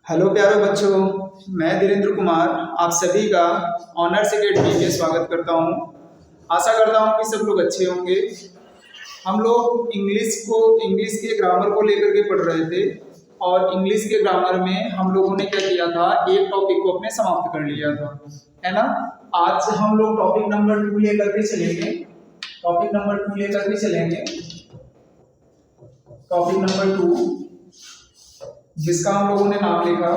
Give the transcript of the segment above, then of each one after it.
Hello प्यारे बच्चों, मैं धीरेन्द्र कुमार आप सभी का ऑनर्स अकेडमी में स्वागत करता हूं। आशा करता हूं कि सब लोग अच्छे होंगे। हम लोग इंग्लिश के ग्रामर को लेकर के पढ़ रहे थे और इंग्लिश के ग्रामर में हम लोगों ने क्या किया था, एक टॉपिक को अपने समाप्त कर लिया था, है ना। आज हम लोग टॉपिक नंबर 2 लेकर के चलेंगे। टॉपिक नंबर 2 लेकर के चलेंगे। टॉपिक नंबर 2 जिसका हम लोगों ने नाम लिखा,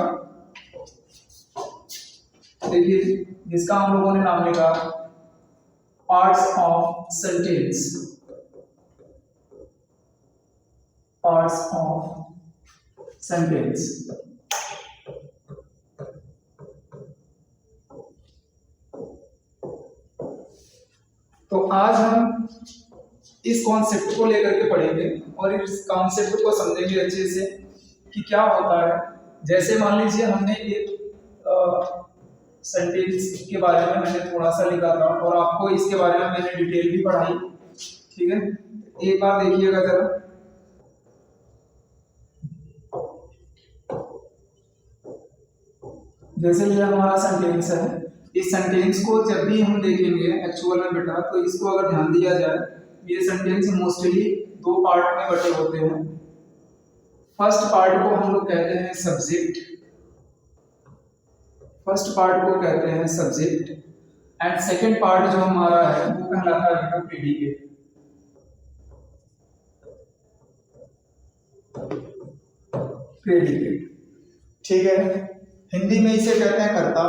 देखिए जिसका हम लोगों ने नाम लिखा parts of sentence. Parts of sentence. तो आज हम इस कॉन्सेप्ट को लेकर के पढ़ेंगे और इस कॉन्सेप्ट को समझेंगे अच्छे से कि क्या होता है। जैसे मान लीजिए हमने एक सेंटेंस के बारे में मैंने थोड़ा सा लिखा था और आपको इसके बारे में मैंने डिटेल भी पढ़ाई, ठीक है। एक बार देखिएगा जरा। जैसे ये हमारा सेंटेंस है, इस सेंटेंस को जब भी हम देखेंगे एक्चुअल में बेटा, तो इसको अगर ध्यान दिया जाए, ये सेंटेंस मोस्टली दो पार्ट में बटे होते हैं। फर्स्ट पार्ट को हम लोग कहते हैं सब्जेक्ट। फर्स्ट पार्ट को कहते हैं सब्जेक्ट एंड सेकंड पार्ट जो हमारा है वो कहलाता है बेटा प्रेडिकेट। प्रेडिकेट, ठीक है। हिंदी में इसे कहते हैं कर्ता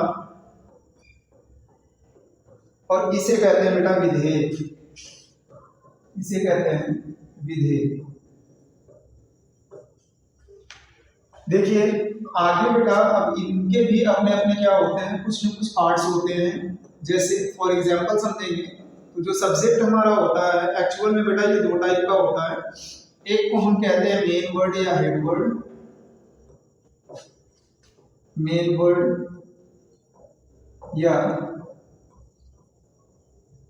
और इसे कहते हैं बेटा विधेय। इसे कहते हैं विधेय। देखिए आगे बेटा, अब इनके भी अपने अपने क्या होते हैं, कुछ न कुछ पार्ट्स होते हैं। जैसे फॉर एग्जांपल समझेंगे तो जो सब्जेक्ट हमारा होता है एक्चुअल में बेटा ये दो टाइप का होता है। एक को हम कहते हैं मेन वर्ड या हेड वर्ड। मेन वर्ड या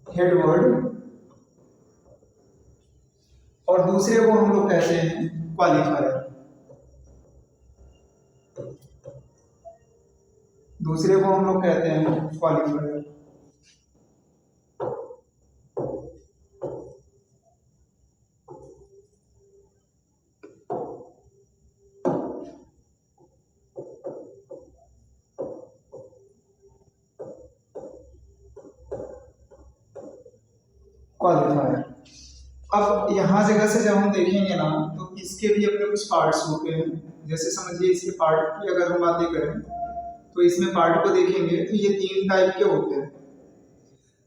हेड वर्ड, और दूसरे को हम लोग कहते हैं क्वालिफायर। दूसरे को हम लोग कहते हैं क्वालिफायर। क्वालिफायर। अब यहाँ जगह से जब हम देखेंगे ना, तो इसके भी अपने कुछ पार्ट्स होते हैं। जैसे समझिए इसके पार्ट की अगर हम बातें करें तो इसमें पार्ट को देखेंगे तो ये तीन टाइप के होते हैं।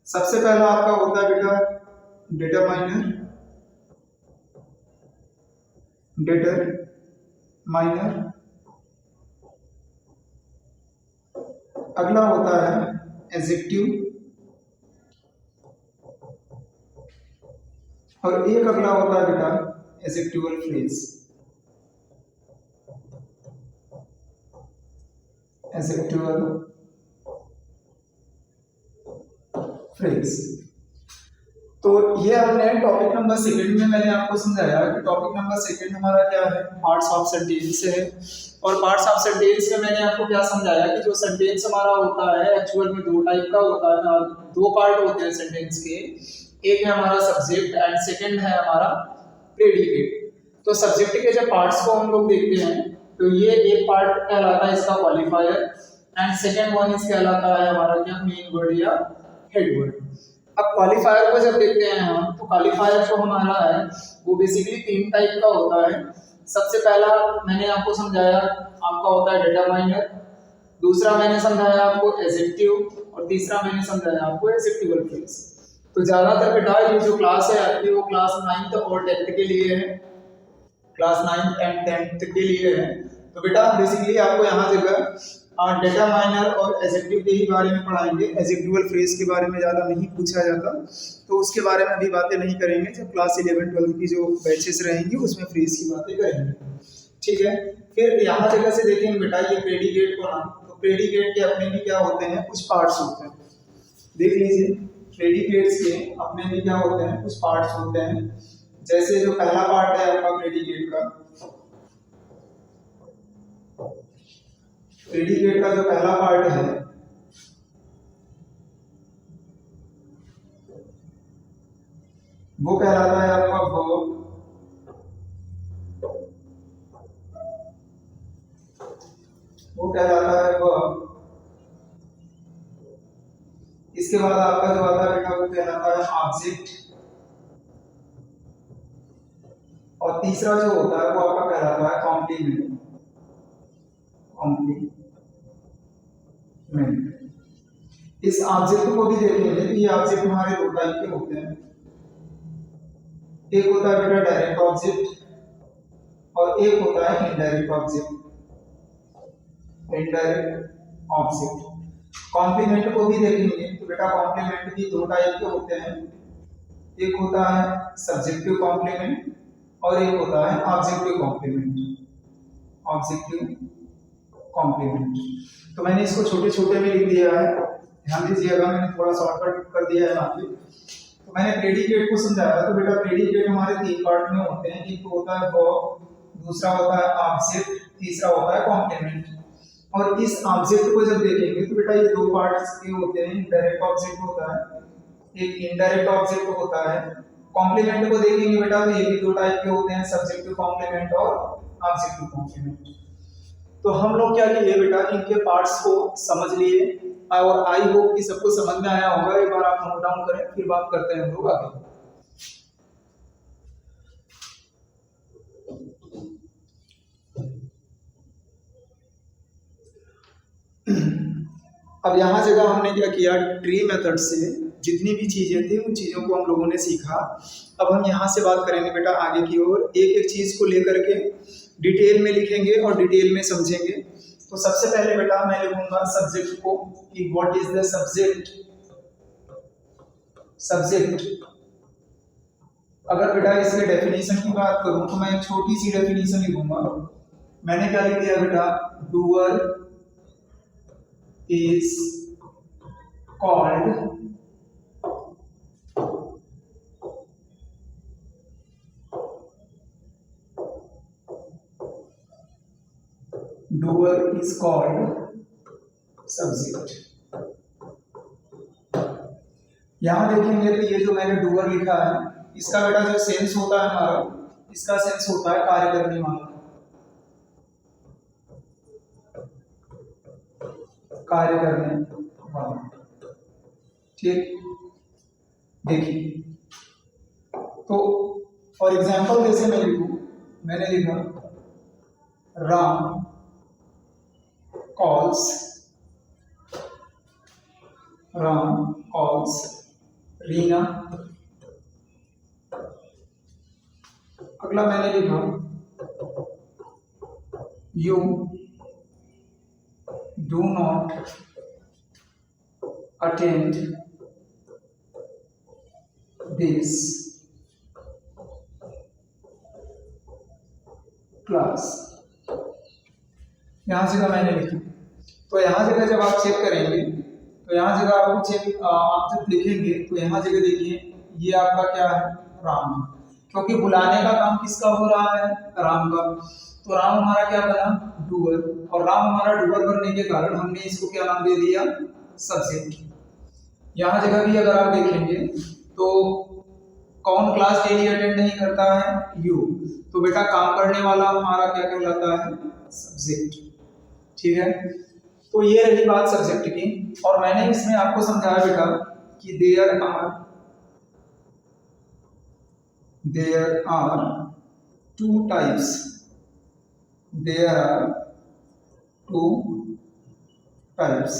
सबसे पहला आपका होता है बेटा डिटरमाइनर। डिटरमाइनर। अगला होता है एडजेक्टिव और एक अगला होता है बेटा एडजेक्टिवल फ्रेज। Adjectival phrase. तो ये हमने टॉपिक नंबर 2 में मैंने आपको समझाया कि टॉपिक नंबर 2 हमारा क्या है, पार्ट्स ऑफ सेंटेंस है। और पार्ट्स ऑफ सेंटेंस में मैंने आपको क्या समझाया कि जो सेंटेंस हमारा होता है एक्चुअल में दो टाइप का होता है ना, दो पार्ट होते हैं सेंटेंस के। एक है हमारा सब्जेक्ट एंड सेकंड है हमारा प्रेडिकेट। तो सब्जेक्ट के जब पार्ट्स को हम लोग देखते हैं तो ये एक पार्ट कहलाता है इसका क्वालिफायर एंड सेकंड वन इस कहलाता है हमारा क्या, मेन वर्ड या हेड वर्ड। अब क्वालिफायर को जब देखते हैं हम, तो क्वालिफायर जो हमारा है वो बेसिकली तीन टाइप का होता है। सबसे पहला मैंने आपको समझाया आपका होता है डिटरमाइनर, दूसरा मैंने समझाया आपको एडजेक्टिव और तीसरा मैंने समझाया आपको एडजेक्टिवल फ्रेज। तो ज्यादातर बेटा ये जो क्लास है आपकी वो क्लास 9th और 10th के लिए है। क्लास 9th एंड 10th के लिए है। तो बेटा बेसिकली आपको यहाँ जगह डिटरमाइनर और एडजेक्टिव के ही बारे में पढ़ाएंगे। एडजेक्टिवल फ्रेज के बारे में ज़्यादा नहीं पूछा जाता, तो उसके बारे में अभी बातें नहीं करेंगे। जब क्लास 11-12 की जो बैचेस रहेंगी उसमें फ्रेज की बातें करेंगे, ठीक है। फिर यहाँ जगह से देखेंगे बेटा ये प्रेडिकेट को ना, तो प्रेडिकेट के अपने भी क्या होते हैं, कुछ पार्ट्स होते हैं। देख लीजिए प्रेडिकेट्स के अपने भी क्या होते हैं, कुछ पार्ट्स होते हैं। जैसे जो पहला पार्ट है आपका प्रेडिकेट का, प्रेडिकेट का जो पहला पार्ट है वो कहलाता है आपका वर्ब, वो कहलाता है वर्ब। इसके बाद आपका जो आता है बेटा वो कहलाता है ऑब्जेक्ट, और तीसरा जो होता है वो आपका कहलाता है कॉम्प्लीमेंट। कॉम्प्लीमेंट, इस ऑब्जेक्ट को भी देखेंगे तो ये ऑब्जेक्ट हमारे दो टाइप के होते हैं। एक होता है बेटा डायरेक्ट ऑब्जेक्ट और एक होता है indirect object. Indirect object. Complement को भी देखेंगे तो बेटा कॉम्प्लीमेंट भी दो टाइप के होते हैं। एक होता है सब्जेक्टिव कॉम्प्लीमेंट और एक होता है ऑब्जेक्टिव कॉम्प्लीमेंट। ऑब्जेक्टिव कॉम्प्लीमेंट, तो मैंने इसको छोटे छोटे में लिख दिया है, ध्यान दीजिएगा, मैंने थोड़ा शॉर्टकट कर दिया है यहाँ पे। तो मैंने प्रेडिकेट को समझाया, तो बेटा प्रेडिकेट हमारे तीन पार्ट में होते हैं। एक तो होता है वर्ब, दूसरा होता है ऑब्जेक्ट, तीसरा होता है कॉम्प्लीमेंट। और इस ऑब्जेक्ट को जब देखेंगे तो बेटा ये दो पार्ट्स के होते हैं, डायरेक्ट ऑब्जेक्ट होता है, एक इनडायरेक्ट ऑब्जेक्ट होता है। कॉम्प्लीमेंट को देखेंगे बेटा तो ये भी दो टाइप के होते हैं, सब्जेक्टिव कॉम्प्लीमेंट और ऑब्जेक्टिव कॉम्प्लीमेंट। तो हम लोग क्या किए बेटा, इनके पार्ट्स को समझ लिए और आई होप कि सबको समझ में आया होगा। एक बार आप नोट डाउन करें, फिर बात करते हैं हम लोग आगे। अब यहाँ जगह हमने क्या किया, ट्री मेथड से जितनी भी चीजें थी उन चीजों को हम लोगों ने सीखा। अब हम यहाँ से बात करेंगे बेटा आगे की ओर, एक एक चीज को लेकर के डिटेल में लिखेंगे और डिटेल में समझेंगे। तो सबसे पहले बेटा मैं लिखूंगा सब्जेक्ट को कि what is the subject. Subject, अगर बेटा इसके डेफिनेशन की बात करूं तो मैं एक छोटी सी डेफिनेशन लिखूंगा। मैंने क्या लिख दिया बेटा, doer is called doer is called subject। यहां देखेंगे तो ये जो मैंने डूअर लिखा है इसका बेटा जो सेंस होता है हमारा, इसका सेंस होता है कार्य करने वाला। कार्य करने वाला, ठीक। देखिए तो फॉर एग्जांपल जैसे मैं लिखूं, मैंने लिखा राम calls रीना। अगला मैंने लिखा you do not attend this class. यहां जगह मैंने लिखी, तो यहाँ जगह जब आप चेक करेंगे तो यहाँ जगह आपको चेक आप जब देखेंगे तो यहाँ जगह देखिए ये आपका क्या है, राम, क्योंकि बुलाने का काम किसका हो रहा है, राम का। तो राम हमारा क्या बना, डूअर, और राम हमारा डूअर बनने के कारण हमने इसको क्या नाम दे दिया, सब्जेक्ट। यहाँ जगह भी अगर आप देखेंगे तो कौन क्लास डेली अटेंड नहीं करता है, यू, तो बेटा काम करने वाला हमारा क्या कहलाता है, सब्जेक्ट। ठीक है, तो ये रही बात सब्जेक्ट की। और मैंने इसमें आपको समझाया बेटा कि there are two types, there are two types,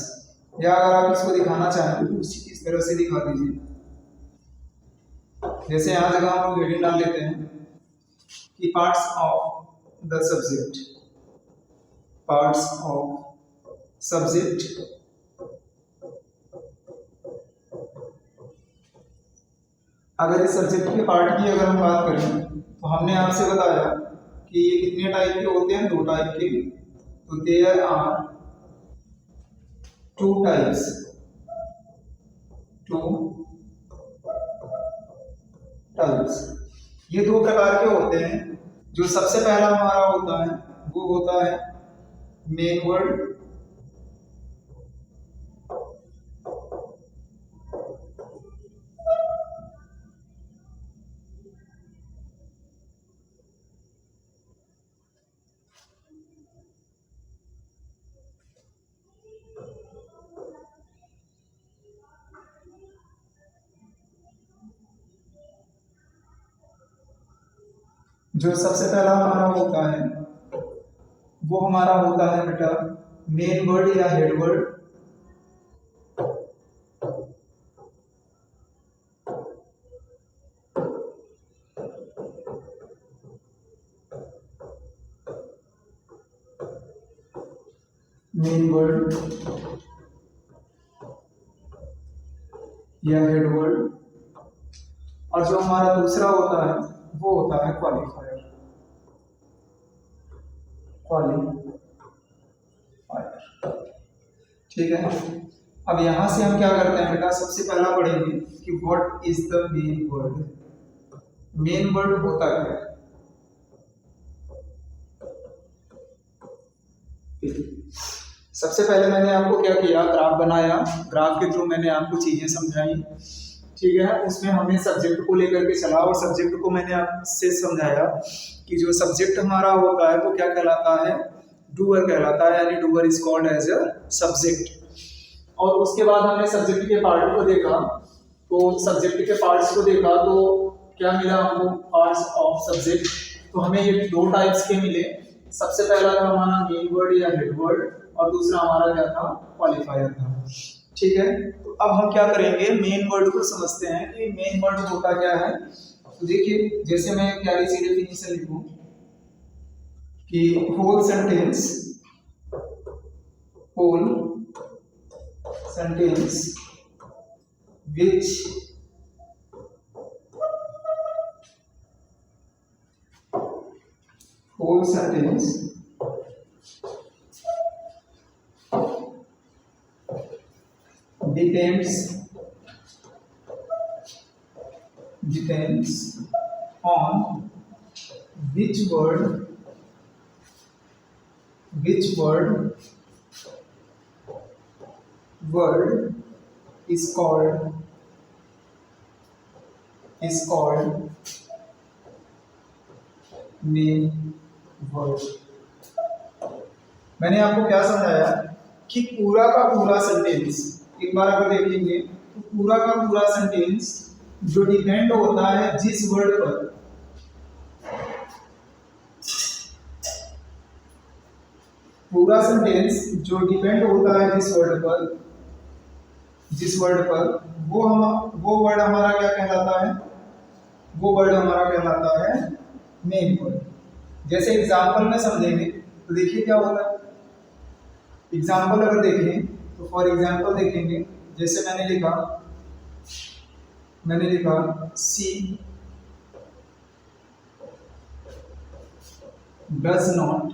या अगर आप इसको दिखाना चाहें तो इस तरह से दिखा दीजिए। जैसे यहाँ जगह हम लोग हेडिंग डाल लेते हैं कि parts of the subject, parts of subject. अगर इस सब्जेक्ट के पार्ट की अगर हम बात करें तो हमने आपसे बताया कि ये कितने टाइप के होते हैं, दो टाइप के। तो there are two types, two types, ये दो प्रकार के होते हैं। जो सबसे पहला हमारा होता है वो होता है मेन वर्ड जो सबसे पहला हमारा होता है वो हमारा होता है बेटा मेन वर्ड या हेड वर्ड। मेन वर्ड या हेड वर्ड। और जो हमारा दूसरा होता है वो होता है क्वालिफायर। क्वालिफायर, ठीक है। अब यहां से हम क्या करते हैं बेटा, सबसे पहला पढ़ेंगे कि what is the main word. Main word होता क्या है। सबसे पहले मैंने आपको क्या किया, ग्राफ बनाया, ग्राफ के थ्रू मैंने आपको चीजें समझाई, ठीक है। उसमें हमने सब्जेक्ट को लेकर के चला और सब्जेक्ट को मैंने आपसे समझाया कि जो सब्जेक्ट हमारा होता है वो क्या कहलाता है, डूअर कहलाता है, यानी doer is called as a subject. और उसके बाद हमने सब्जेक्ट के पार्ट को देखा, तो सब्जेक्ट के पार्ट्स को देखा तो क्या मिला हमको, पार्ट्स ऑफ सब्जेक्ट। तो हमें ये दो टाइप्स के मिले। सबसे पहला था हमारा मेन वर्ड या हेड वर्ड और दूसरा हमारा क्या था, क्वालिफायर था, ठीक है। तो अब हम क्या करेंगे, मेन वर्ड को समझते हैं कि मेन वर्ड होता क्या है। तो देखिए, जैसे मैं प्यारी सी डेफिनेशन लिखूं कि whole sentence which whole sentence depends on which word is called main word. मैंने आपको क्या समझाया कि पूरा का पूरा सेंटेंस, एक बार अगर देखेंगे तो पूरा का पूरा सेंटेंस जो डिपेंड होता है जिस वर्ड पर, पूरा सेंटेंस जो डिपेंड होता है जिस वर्ड पर वो वर्ड हमारा क्या कहलाता है, वो वर्ड हमारा कहलाता है मेन वर्ड। जैसे एग्जांपल में समझेंगे तो देखिए क्या होता है। एग्जांपल अगर देखें तो फॉर एग्जांपल देखेंगे, जैसे मैंने लिखा सी डज नॉट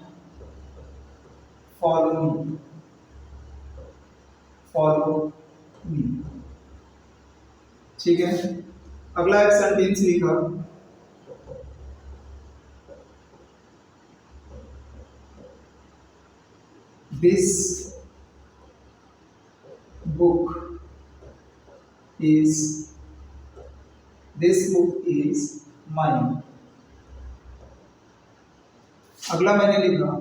फॉलो मी, ठीक है। अगला एक सेंटेंस लिखा दिस book is mine। अगला मैंने लिखा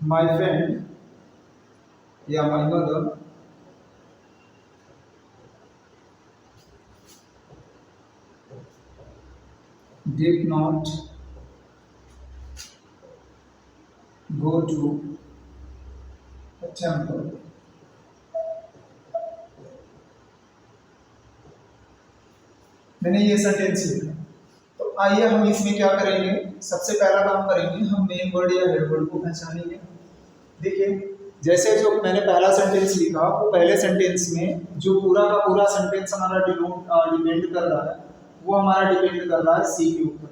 my friend या my mother did not go to a temple। मैंने ये सेंटेंस लिखा। तो आइए हम इसमें क्या करेंगे, सबसे पहला काम करेंगे हम मेन वर्ड या हेड वर्ड को पहचानेंगे। देखिए, जैसे जो मैंने पहला सेंटेंस लिखा, वो पहले सेंटेंस में जो पूरा का पूरा सेंटेंस हमारा डिपेंड कर रहा है, वो हमारा डिपेंड कर रहा है सी के ऊपर,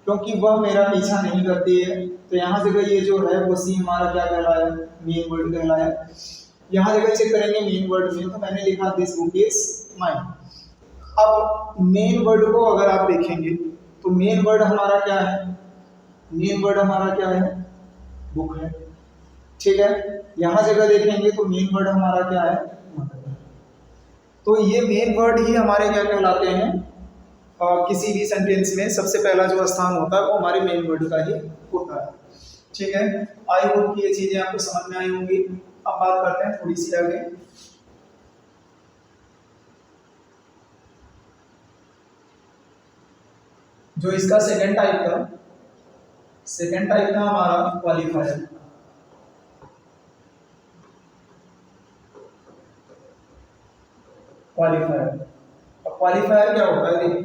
क्योंकि वह मेरा पीछा नहीं करती है। तो यहाँ जगह ये जो है वो सी हमारा क्या कहलाया, मेन वर्ड कहलाया। यहाँ जगह चेक करेंगे मेन वर्ड में, तो मैंने लिखा दिस बुक इज माइन। अब मेन वर्ड को अगर आप देखेंगे तो मेन वर्ड हमारा क्या है, मेन वर्ड हमारा क्या है, बुक है, ठीक है। यहाँ जगह देखेंगे तो मेन वर्ड हमारा क्या है, मदर है। तो ये मेन वर्ड ही हमारे क्या कहलाते हैं, किसी भी सेंटेंस में सबसे पहला जो स्थान होता है वो हमारे मेन वर्ड का ही होता है, ठीक है। आई होप कि ये चीजें आपको समझ में आई होंगी। अब बात करते हैं थोड़ी सी आगे। जो इसका सेकंड टाइप था हमारा क्वालिफायर। अब क्वालिफायर क्या होता है, देखिए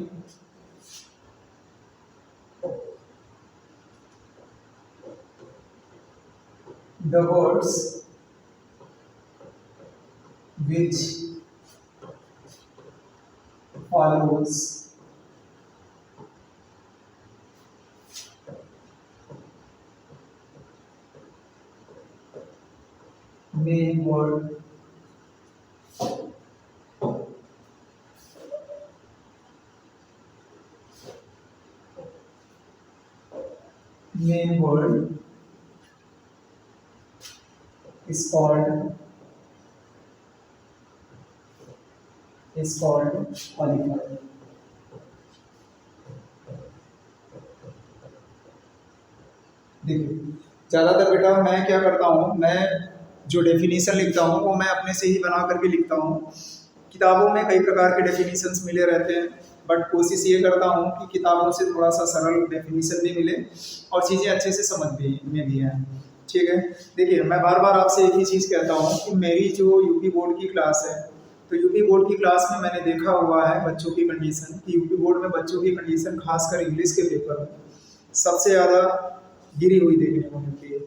the words which follows main word is called qualifier। देखिए ज़्यादातर बेटा मैं क्या करता हूँ, मैं जो डेफिनेशन लिखता हूँ वो मैं अपने से ही बना करके लिखता हूँ। किताबों में कई प्रकार के डेफिनेशंस मिले रहते हैं, बट कोशिश ये करता हूँ कि किताबों से थोड़ा सा सरल डेफिनेशन भी मिले और चीज़ें अच्छे से समझ भी आए। ठीक है, देखिए मैं बार बार आपसे एक ही चीज़ कहता हूँ कि मेरी जो यूपी बोर्ड की क्लास है, तो यूपी बोर्ड की क्लास में मैंने देखा हुआ है बच्चों की कंडीशन, कि यूपी बोर्ड में बच्चों की कंडीशन खासकर इंग्लिश के पेपर में सबसे ज़्यादा गिरी हुई देखने को मिलती है।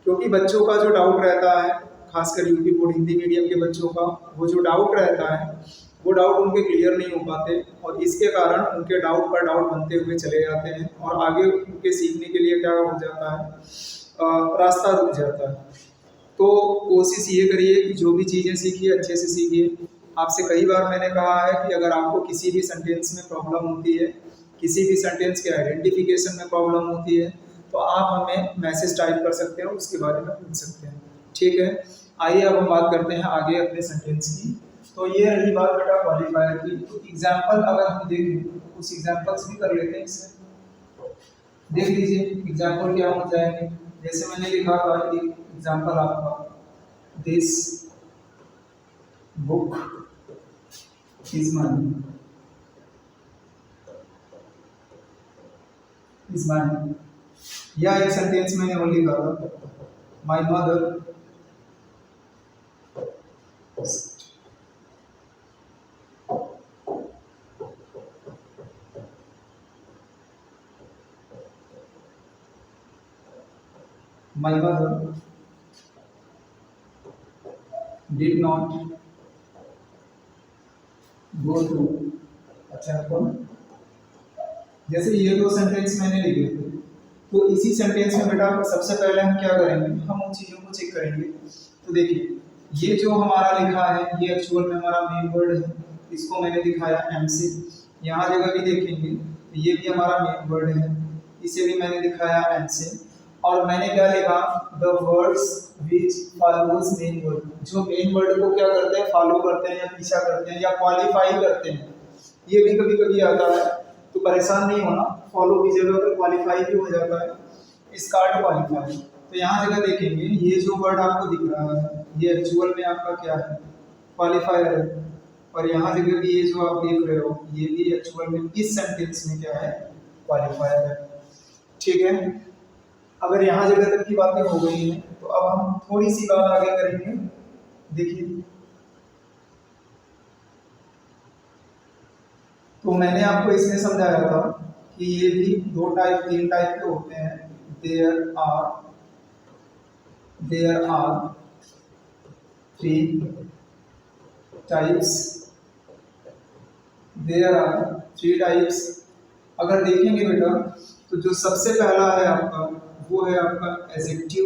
क्योंकि बच्चों का जो डाउट रहता है, खासकर यूपी बोर्ड हिंदी मीडियम के बच्चों का वो जो डाउट रहता है, वो डाउट उनके क्लियर नहीं हो पाते और इसके कारण उनके डाउट पर डाउट बनते हुए चले जाते हैं और आगे उनके सीखने के लिए क्या हो जाता है, रास्ता रुक जाता है। तो कोशिश ये करिए कि जो भी चीज़ें सीखिए अच्छे से सीखिए। आपसे कई बार मैंने कहा है कि अगर आपको किसी भी सेंटेंस में प्रॉब्लम होती है, किसी भी सेंटेंस के आइडेंटिफिकेशन में प्रॉब्लम होती है, तो आप हमें मैसेज टाइप कर सकते हैं, उसके बारे में पूछ सकते हैं। ठीक है, आइए अब हम बात करते हैं आगे अपने सेंटेंस की। तो ये रही बात बेटा क्वालिफायर की। तो एग्जाम्पल अगर हम देखें तो कुछ एग्जाम्पल्स भी कर लेते हैं इससे। देख लीजिए एग्जाम्पल क्या हो जाएंगे। जैसे मैंने लिखा था एक एग्जाम्पल आपका, दिस बुक इज माइन। या एक सेंटेंस मैंने वो लिखा था, my mother did not go to a temple। जैसे ये दो सेंटेंस मैंने लिखे थे, तो इसी सेंटेंस में बेटा सबसे पहले हम क्या करेंगे, हम उन चीज़ों को चेक करेंगे। तो देखिए ये जो हमारा लिखा है ये एक्चुअल में हमारा मेन वर्ड है, इसको मैंने दिखाया एम से। यहाँ जगह भी देखेंगे तो ये भी हमारा मेन वर्ड है, इसे भी मैंने दिखाया एम से। और मैंने क्या लिखा, the words which follows main word, जो मेन वर्ड को क्या करते हैं, फॉलो करते हैं या पीछा करते हैं या क्वालिफाई करते हैं। ये भी कभी कभी आता है, तो परेशान नहीं होना, फॉलो की जगह पर क्वालिफाई भी हो जाता है, स्टार्ट क्वालिफाई। तो यहाँ जगह देखेंगे ये जो वर्ड आपको दिख रहा है ये एक्चुअल में आपका क्या है, क्वालिफायर है। और यहाँ जगह भी ये जो आप देख रहे हो ये भी एक्चुअल में इस सेंटेंस में क्या है, क्वालिफायर है। ठीक है, अगर यहाँ जगह तक की बातें हो गई हैं तो अब हम थोड़ी सी बात आगे करेंगे। देखिए तो मैंने आपको इसमें समझाया था कि ये भी दो टाइप तीन टाइप के होते हैं। There are three types, there are three types. अगर देखेंगे बेटा तो जो सबसे पहला है आपका वो है आपका एडजेक्टिव,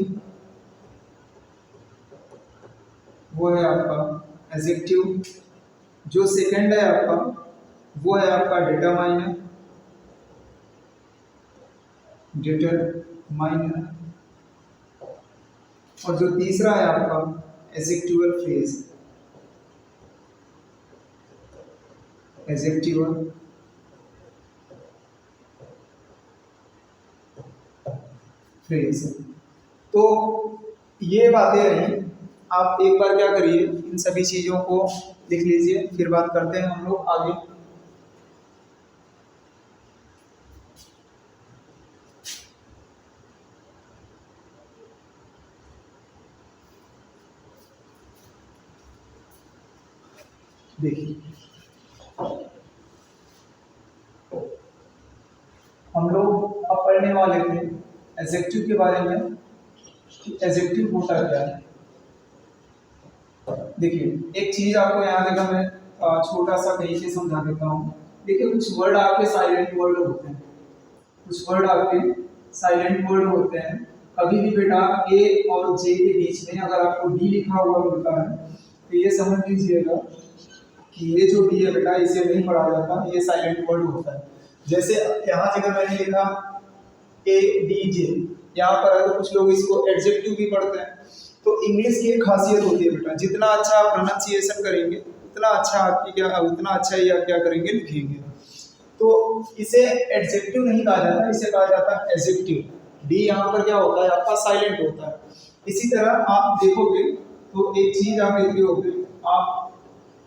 जो सेकंड है आपका वो है आपका डिटरमाइनर, और जो तीसरा है आपका एडजेक्टिवल फ्रेज, तो ये बातें रही। आप एक बार क्या करिए, इन सभी चीजों को लिख लीजिए, फिर बात करते हैं हम लोग आगे। देखिए हम लोग अब पढ़ने वाले थे एडजेक्टिव के बारे में कि एडजेक्टिव होता क्या है। देखिए एक चीज आपको यहाँ जगह मैं छोटा सा कहीं से समझा देता हूँ। देखिए कुछ वर्ड आपके साइलेंट वर्ड होते हैं, कुछ वर्ड आपके साइलेंट वर्ड होते हैं। कभी भी बेटा ए और जे के बीच में अगर आपको डी लिखा हुआ मिलता है तो ये समझ लीजिएगा कि ये जो डी है बेटा इसे नहीं पढ़ा जाता, ये साइलेंट वर्ड होता है। जैसे यहाँ जगह मैंने लिखा ए डी जे, यहाँ पर है तो कुछ लोग इसको एडजेक्टिव भी पढ़ते हैं। तो इंग्लिश की एक खासियत होती है बेटा, जितना अच्छा आप प्रोनाउंसिएशन करेंगे उतना अच्छा आपकी क्या उतना अच्छा ही आप क्या करेंगे लिखेंगे। तो इसे एडजेक्टिव नहीं कहा जाता, इसे कहा जाता है एडजेक्टिव। डी यहाँ पर क्या होता है आपका साइलेंट होता है। इसी तरह आप देखोगे तो एक चीज आप देख रहे होगे, आप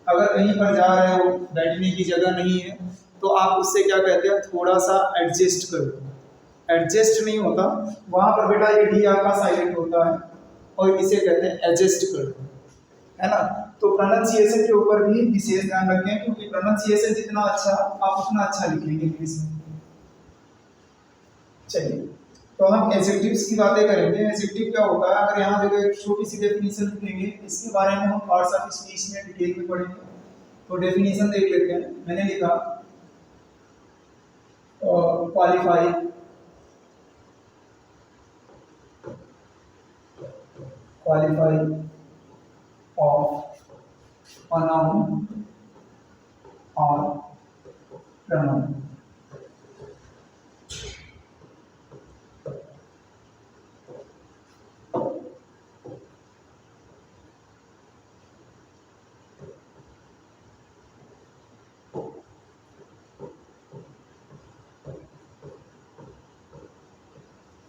अगर कहीं पर जा रहे हो बैठने की जगह नहीं है तो आप उससे क्या कहते हैं थोड़ा सा एडजस्ट करो। एडजस्ट नहीं होता वहां पर बेटा ये डी आपका साइलेंट होता है और इसे कहते हैं एडजस्ट करो, है ना। तो प्रोनाउंसिएशन के ऊपर भी विशेष ध्यान रखें क्योंकि प्रोनाउंसिएशन जितना अच्छा आप उतना अच्छा लिखेंगे इंग्लिश में। चलिए तो हम एडजेक्टिव्स की बातें करेंगे। एडजेक्टिव क्या होता है, अगर यहाँ जगह एक छोटी सी डेफिनेशन लिखेंगे, इसके बारे में हम पार्ट्स ऑफ स्पीच में डिटेल में पढ़ेंगे। तो डेफिनेशन देख लेते हैं। मैंने लिखा qualify of a noun or pronoun।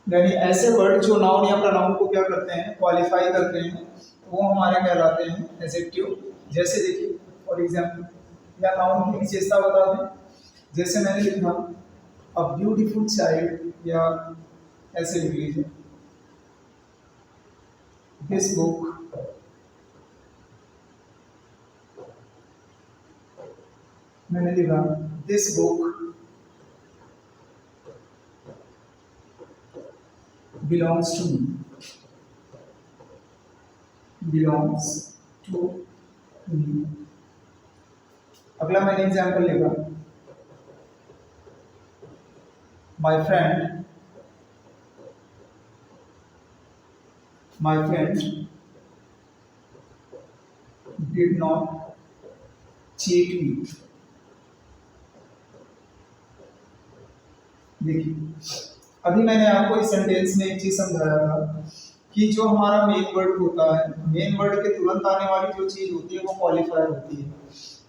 यानी ऐसे वर्ड जो नाउन या प्रोनाउन को क्या करते हैं क्वालिफाई करते हैं वो हमारे कहलाते हैं एडजेक्टिव। जैसे देखिए फॉर एग्जांपल या नाउन की विशेषता बता दें। जैसे मैंने लिखा अ ब्यूटीफुल चाइल्ड, या ऐसे लिख लीजिए दिस बुक मैंने लिखा this book belongs to me, belongs to me। अगला मैंने एग्जाम्पल लिखा my friend did not cheat me। देखिए अभी मैंने आपको इस सेंटेंस में एक चीज समझाया था कि जो हमारा मेन वर्ड होता है, मेन वर्ड के तुरंत आने वाली जो चीज होती है वो क्वालिफायर होती है।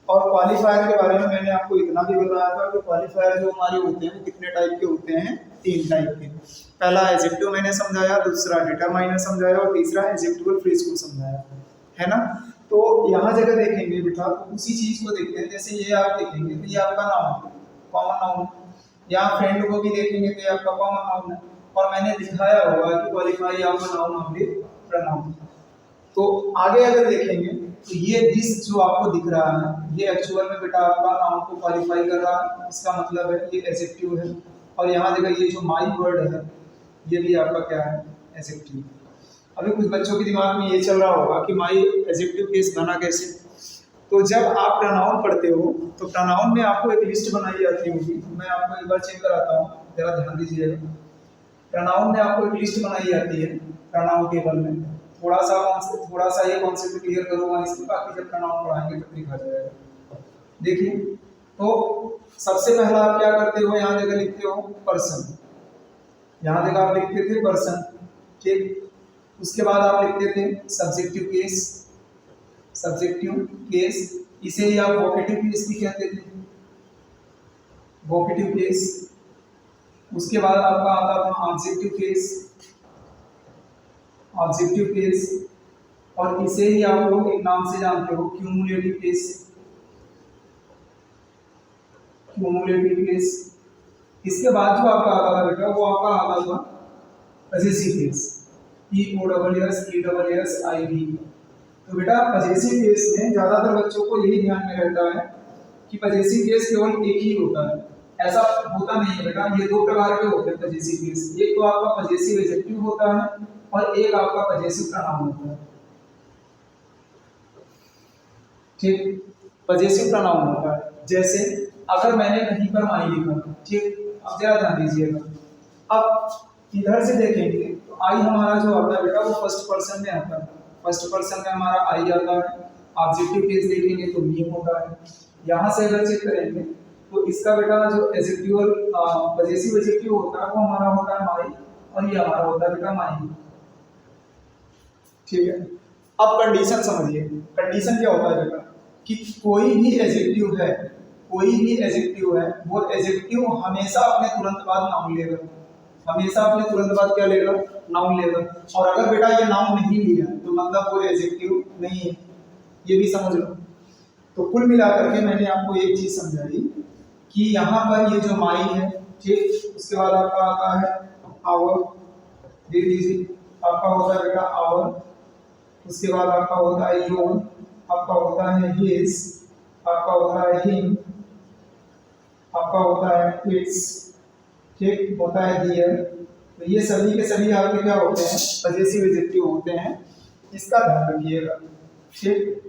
और क्वालिफायर के बारे में मैंने आपको इतना भी बताया था कि क्वालिफायर जो हमारे होते हैं वो कितने टाइप के होते हैं, 3 टाइप के। पहला एडजेक्टिव मैंने समझाया, दूसरा डिटरमाइनर समझाया और तीसरा एडजेक्टिवल फ्रेज को समझाया, है ना। तो यहाँ जगह देखेंगे बेटा तो उसी चीज को देखते हैं। जैसे ये आप देखेंगे तो ये आपका नाउन, कॉमन नाउन। यहाँ फ्रेंड को भी देखेंगे तो ये आपका कॉमन नाउन है। और मैंने दिखाया होगा कि क्वालिफाई आपका नाउन ऑनली प्रोनाउन। तो आगे अगर देखेंगे तो ये दिस जो आपको दिख रहा है ये एक्चुअल में बेटा आपका नाउन को क्वालिफाई कर रहा है, इसका मतलब है ये एडजेक्टिव है। और यहाँ जगह ये जो माई वर्ड है ये भी आपका क्या है, एडजेक्टिव। अभी कुछ बच्चों के दिमाग में ये चल रहा होगा कि माई एडजेक्टिव केस बना कैसे। तो जब आप प्रोनाउन पढ़ते हो तो प्रोनाउन में आपको एक लिस्ट बनाई जाती होगी। मैं आपको एक बार चेक कराता हूँ, जरा ध्यान दीजिएगा। प्रोनाउन में आपको एक लिस्ट बनाई जाती है प्रोनाउन टेबल में। थोड़ा सा ये कॉन्सेप्ट क्लियर करूँगा इसमें, बाकी जब प्रोनाउन पढ़ाएंगे तो दिखा जाएगा। देखिए तो सबसे पहला आप क्या करते हो, यहाँ जगह लिखते हो पर्सन। यहाँ जगह आप लिखते थे पर्सन, ठीक। उसके बाद आप लिखते थे सब्जेक्टिव केस, इसे ही आप वोकेटिव केस भी कहते थे, वोकेटिव केस। उसके बाद आपका आता था ऑब्जेक्टिव केस, और इसे ही आप लोग एक नाम से जानते हो क्यूमुलेटिव केस। इसके बाद जो आपका आता था बेटा वो आपका आता था पजेसिव केस, POSSESSIV, तो बेटा पजेसिव केस में ज्यादातर बच्चों को यही ध्यान में रहता है कि पजेसिव केस केवल एक ही होता है। ऐसा होता नहीं है बेटा, ये दो प्रकार के होते हैं पजेसिव केस। एक तो आपका पजेसिव एडजेक्टिव होता है और एक आपका पजेसिव प्रोनाउन होता है। ठीक, पजेसिव प्रोनाउन होता है। जैसे अगर मैंने कहीं पर आई लिखा, ठीक, अब जरा ध्यान दीजिएगा। अब इधर से देखेंगे तो आई हमारा जो आता है बेटा वो फर्स्ट पर्सन में आता है। फर्स्ट पर्सन में हमारा आई आता है। ऑब्जेक्टिव केस देखेंगे तो मी होता है। यहाँ से अगर चेक करेंगे तो इसका बेटा जो एडजेक्टिव पजेसिव एडजेक्टिव होता है वो हमारा होता है माई, और ये हमारा होता है बेटा माई। ठीक है, अब कंडीशन समझिए। कंडीशन क्या होता है बेटा कि कोई भी एडजेक्टिव है, कोई भी एडजेक्टिव है, वो एडजेक्टिव हमेशा अपने तुरंत बाद नाउन लेगा। हमेशा अपने तुरंत बाद क्या लेगा? नाउन लेगा। और अगर बेटा ये नाउन नहीं लिया तो मतलब वो एडजेक्टिव नहीं है, ये भी समझ लो। तो कुल मिलाकर के मैंने आपको एक चीज समझाई कि यहाँ पर ये जो माई है, ठीक, उसके बाद आपका आता है आवर, देख लीजिए, आपका होता है बेटा आवर। उसके बाद आपका होता है योर, आपका होता है हिज, आपका होता है हिम, आपका होता है इट्स, ठीक, होता है दियर। तो ये सभी के सभी आपके क्या होते हैं? पजेसिव एडजेक्टिव होते हैं। इसका ध्यान रखिएगा। ठीक,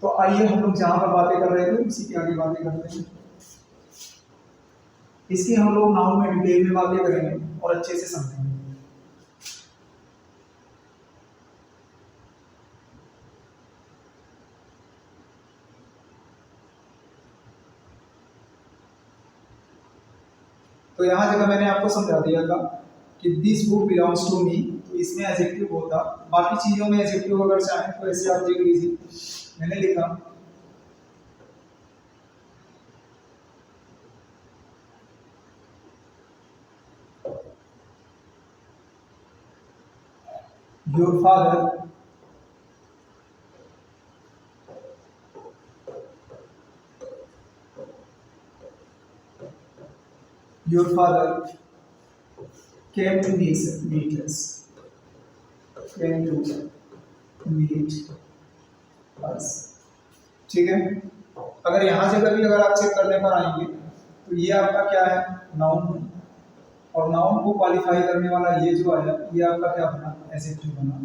तो आइए हम लोग जहां पर बातें कर रहे थे उसी की आगे बातें करते हैं। इसकी हम लोग नाउन में डिटेल में बातें करेंगे और अच्छे से समझेंगे। तो यहाँ जगह मैंने आपको समझा दिया था कि this book belongs to me, तो इसमें एडजेक्टिव होता। बाकी चीजों में एडजेक्टिव अगर चाहें तो ऐसे आप देख लीजिए, मैंने लिखा your father your father came to meet us, came to meet us। ठीक है, अगर यहाँ से कभी अगर आप चेक करने पर आएंगे तो ये आपका क्या है? नाउन है, और नाउन को क्वालिफाई करने वाला ये जो आया ये आपका क्या बना? एडजेक्टिव बना,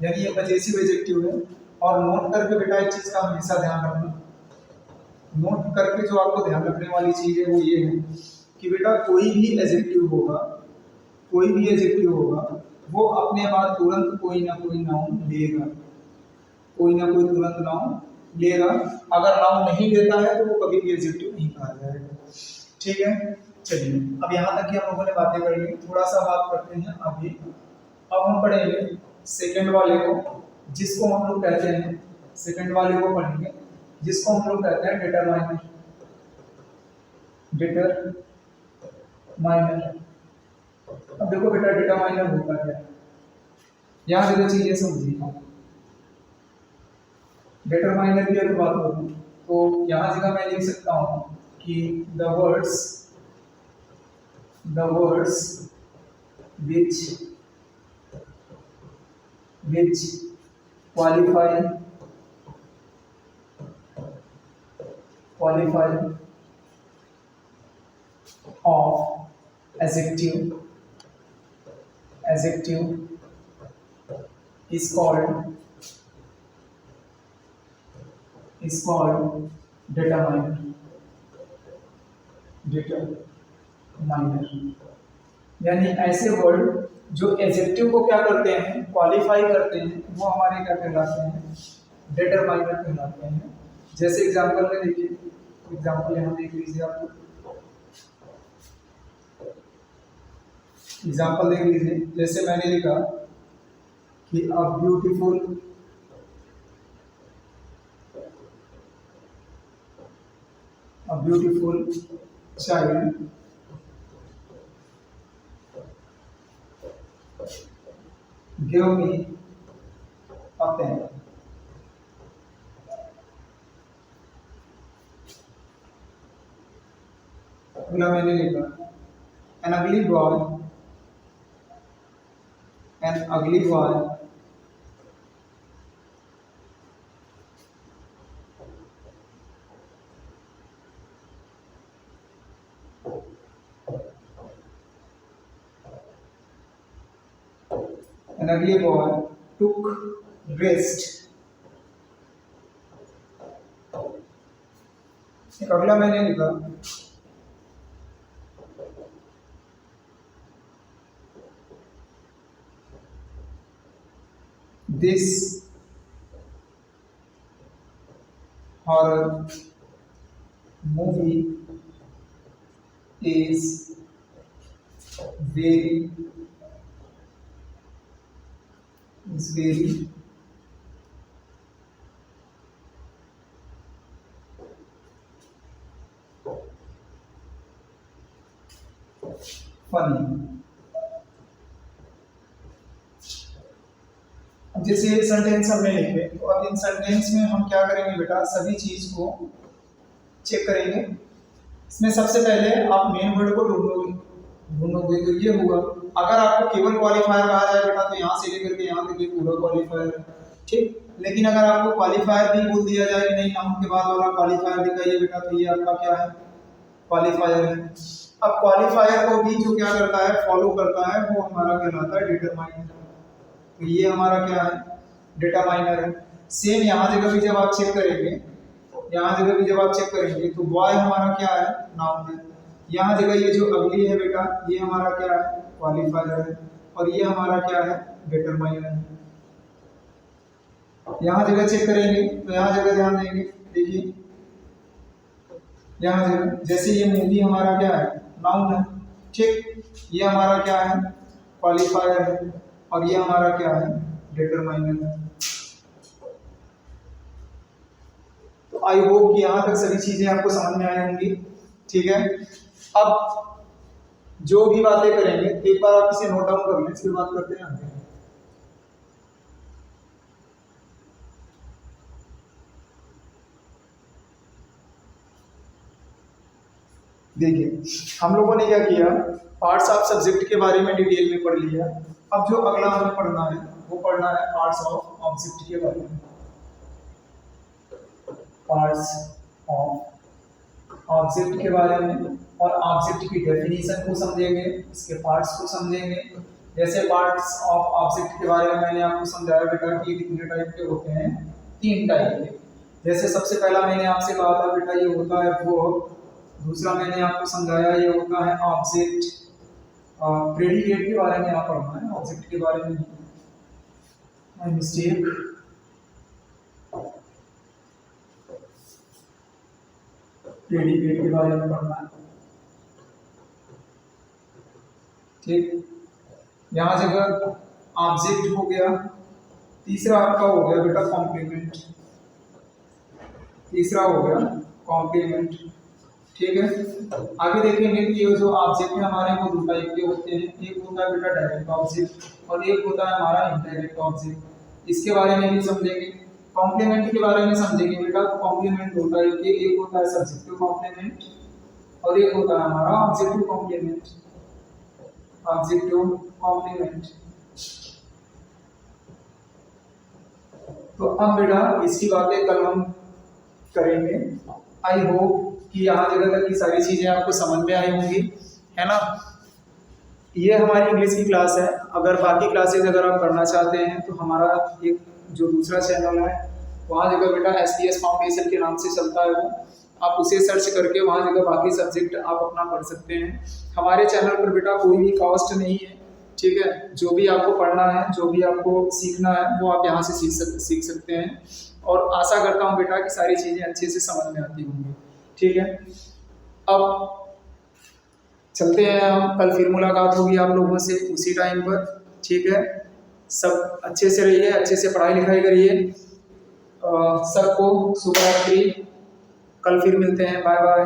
यानी ये पजेसिव एडजेक्टिव है। और नोट करके बेटा एक चीज का हमेशा ध्यान रखना, नोट करके जो आपको ध्यान रखने वाली चीज है वो ये है कि बेटा कोई भी एडजेक्टिव होगा, कोई भी एडजेक्टिव होगा, वो अपने बाद तुरंत कोई ना कोई नाउन लेगा, कोई ना कोई तुरंत नाउन लेगा। अगर नाउन नहीं लेता है तो वो कभी भी एडजेक्टिव नहीं कहा जाएगा। ठीक है, चलिए अब यहाँ तक की हम लोगों ने बातें कर ली। थोड़ा सा बात करते हैं अभी। अब हम पढ़ेंगे सेकंड वाले को, जिसको हम लोग कहते हैं, सेकंड वाले को पढ़ेंगे जिसको हम लोग कहते हैं डिटरमाइनर। डिटरमाइनर, अब देखो बेटा डिटरमाइनर होता क्या है, यहाँ से चीजें समझिए। डिटरमाइनर की अगर बात करूँ तो यहाँ जगह मैं लिख सकता हूँ कि the words which qualify of adjective is called determiner। यानी ऐसे वर्ड जो एडजेक्टिव को क्या करते हैं? क्वालिफाई करते हैं, वो हमारे क्या कहलाते हैं? डिटरमाइनर कहलाते हैं। जैसे एग्जांपल में देखिए, एग्जांपल यहाँ देख लीजिए, आपको एग्जांपल देख लीजिए। जैसे मैंने लिखा कि a beautiful child give me a pen. अगला मैंने लिखा an ugly boy An ugly boy took rest. एक अगला मैंने लिखा this horror movie is very funny. जैसे ये सेंटेंस हमने लिखे, तो अब इन सेंटेंस में हम क्या करेंगे बेटा, सभी चीज को चेक करेंगे। इसमें सबसे पहले आप मेन वर्ड को ढूंढोगे तो ये हुआ। अगर आपको केवल क्वालिफायर कहा जाए बेटा तो यहाँ से लेकर के यहाँ तक ये पूरा क्वालिफायर है, ठीक। लेकिन अगर आपको क्वालिफायर भी बोल दिया जाए कि नहीं नाउन के बाद वाला क्वालिफायर दिखाइए बेटा, तो ये आपका क्या है, क्वालिफायर है। अब क्वालिफायर को भी जो क्या करता है, फॉलो करता है, वो हमारा कहलाता है डिटरमाइनर। तो ये हमारा क्या है, डिटरमाइनर है। सेम यहाँ जगह भी जब आप चेक करेंगे, यहाँ जगह भी जब आप चेक करेंगे तो बॉय हमारा क्या है, नाउन है। यहाँ जगह ये जो अगली है बेटा, ये हमारा क्या है, क्वालिफायर है। और ये हमारा क्या है, डिटरमाइनर है। यहाँ जगह चेक करेंगे तो यहाँ जगह ध्यान देंगे, देखिए यहाँ जगह जैसे ये मूवी हमारा क्या है, नाउन है, ठीक। ये हमारा क्या है, क्वालिफायर है। और ये हमारा क्या है, डिटरमाइनर है। तो आई होप कि यहाँ तक सभी चीजें आपको समझ में आई होंगी, ठीक है। अब जो भी बातें करेंगे एक बार आप इसे नोट डाउन कर लें, फिर बात करते हैं आगे। देखिए हम लोगों ने क्या किया, पार्ट्स ऑफ सब्जेक्ट के बारे में डिटेल में पढ़ लिया। अब जो अगला हमें पढ़ना है वो पढ़ना है पार्ट्स ऑफ ऑब्जेक्ट के बारे में। पार्ट्स ऑफ ऑब्जेक्ट के बारे में, और ऑब्जेक्ट की डेफिनेशन को समझेंगे, इसके पार्ट्स को समझेंगे। जैसे पार्ट्स ऑफ ऑब्जेक्ट के बारे में मैंने आपको समझाया बेटा कि कितने टाइप के होते हैं, 3 टाइप के। जैसे सबसे पहला मैंने आपसे कहा था बेटा ये होता है वर्ब, दूसरा मैंने आपको समझाया ये होता है ऑब्जेक्ट। प्रेडिकेट के बारे में आप पढ़ना है, ऑब्जेक्ट के बारे में नहीं, मिस्टेक। प्रेडिकेट के बारे में पढ़ना है, ठीक। यहाँ जगह ऑब्जेक्ट हो गया, तीसरा आपका हो गया बेटा कॉम्प्लीमेंट, तीसरा हो गया कॉम्प्लीमेंट, ठीक है। आगे देखेंगे कि ये जो ऑब्जेक्ट है हमारे वो 2 टाइप के होते हैं, एक होता है बेटा डायरेक्ट ऑब्जेक्ट और एक होता है हमारा इनडायरेक्ट ऑब्जेक्ट। इसके बारे में भी समझेंगे। कॉम्प्लीमेंट के बारे में समझेंगे बेटा, कॉम्प्लीमेंट 2 टाइप के, एक होता है सब्जेक्टिव कॉम्प्लीमेंट और एक होता है हमारा ऑब्जेक्टिव कॉम्प्लीमेंट। Objective complement. तो अब बेटा इसकी बातें कल हम करेंगे। आई होप कि यहाँ जगह तक की सारी चीजें आपको समझ में आई होंगी, है ना। ये हमारी इंग्लिश की क्लास है। अगर बाकी क्लासेस अगर आप करना चाहते हैं तो हमारा एक जो दूसरा चैनल है वहाँ जगह बेटा SDS फाउंडेशन के नाम से चलता है, वो आप उसे सर्च करके वहाँ जगह बाकी सब्जेक्ट आप अपना पढ़ सकते हैं। हमारे चैनल पर बेटा कोई भी कॉस्ट नहीं है, ठीक है। जो भी आपको पढ़ना है, जो भी आपको सीखना है वो आप यहाँ से सीख सकते हैं। और आशा करता हूँ बेटा कि सारी चीज़ें अच्छे से समझ में आती होंगी, ठीक है। अब चलते हैं हम, कल फिर मुलाकात होगी आप लोगों से उसी टाइम पर, ठीक है। सब अच्छे से रहिए, अच्छे से पढ़ाई लिखाई करिए। सबको शुभ रात्रि, कल फिर मिलते हैं, बाय बाय।